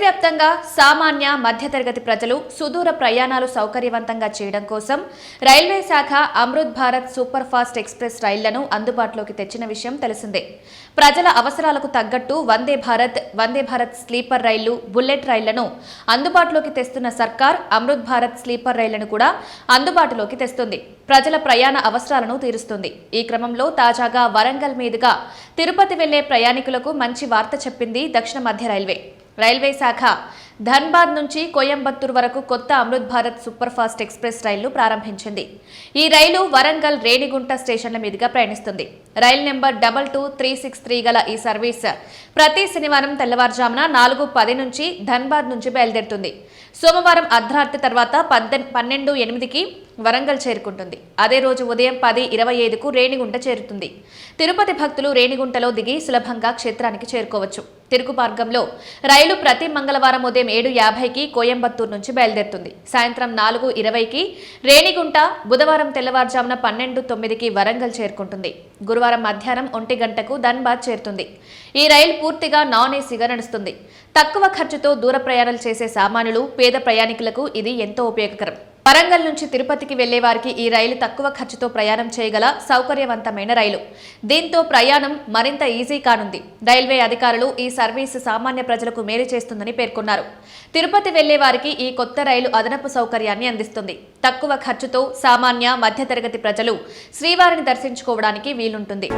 దేశవ్యాప్తంగా సామాన్య మధ్యతరగతి ప్రజలు సుదూర ప్రయాణాలు సౌకర్యవంతంగా చేయడం కోసం రైల్వే శాఖ Amrit Bharat super fast express రైళ్లను అందుబాటులోకి తెచ్చిన విషయం తెలిసిందే. ప్రజల అవసరాలకు తగ్గట్టు వందే భారత్ స్లీపర్ రైళ్లు, బుల్లెట్ రైళ్లను అందుబాటులోకి తెస్తున్న సర్కార్ అమృత్ భారత్ స్లీపర్ రైళ్లను కూడా అందుబాటులోకి తెస్తుంది. ప్రజల ప్రయాణ అవసరాలను తీరుస్తుంది. ఈ క్రమంలో తాజాగా వరంగల్ మీదుగా తిరుపతి వెళ్లే ప్రయాణికులకు మంచి వార్త చెప్పింది దక్షిణ మధ్య రైల్వే శాఖ ధన్బాద్ నుంచి కోయంబత్తూర్ వరకు కొత్త Amrit Bharat super fast express రైలు ప్రారంభించింది. ఈ రైలు వరంగల్ రేణిగుంట స్టేషన్ల మీదుగా ప్రయాణిస్తుంది. రైలు నెంబర్ 22363 గల ఈ సర్వీస్ ప్రతి శనివారం తెల్లవారుజామున 4:10 నుంచి ధన్బాద్ నుంచి బయలుదేరుతుంది. సోమవారం అర్ధరాత్రి తర్వాత 12:08కి వరంగల్ చేరుకుంటుంది. అదే రోజు ఉదయం 10:25కు రేణిగుంట చేరుతుంది. తిరుపతి భక్తులు రేణిగుంటలో దిగి సులభంగా క్షేత్రానికి చేరుకోవచ్చు. తిరుగు మార్గంలో రైలు ప్రతి మంగళవారం ఉదయం 7:50కి కోయంబత్తూర్ నుంచి బయలుదేరుతుంది. సాయంత్రం 4:20కి రేణిగుంట, బుధవారం తెల్లవారుజామున 12:09కి వరంగల్ చేరుకుంటుంది. గురువారం మధ్యాహ్నం 1 గంటకు ధన్బాద్ చేరుతుంది. ఈ రైలు పూర్తిగా నాన్ ఏసీగా నడుస్తుంది. తక్కువ ఖర్చుతో దూర ప్రయాణాలు చేసే సామాన్యులు, పేద ప్రయాణికులకు ఇది ఎంతో ఉపయోగకరం. వరంగల్ నుంచి తిరుపతికి వెళ్లే వారికి ఈ రైలు తక్కువ ఖర్చుతో ప్రయాణం చేయగల సౌకర్యవంతమైన రైలు. దీంతో ప్రయాణం మరింత ఈజీ కానుంది. రైల్వే అధికారులు ఈ సర్వీసు సామాన్య ప్రజలకు మేలు చేస్తుందని పేర్కొన్నారు. తిరుపతి వెళ్లే వారికి ఈ కొత్త రైలు అదనపు సౌకర్యాన్ని అందిస్తుంది. తక్కువ ఖర్చుతో సామాన్య మధ్యతరగతి ప్రజలు శ్రీవారిని దర్శించుకోవడానికి వీలుంటుంది.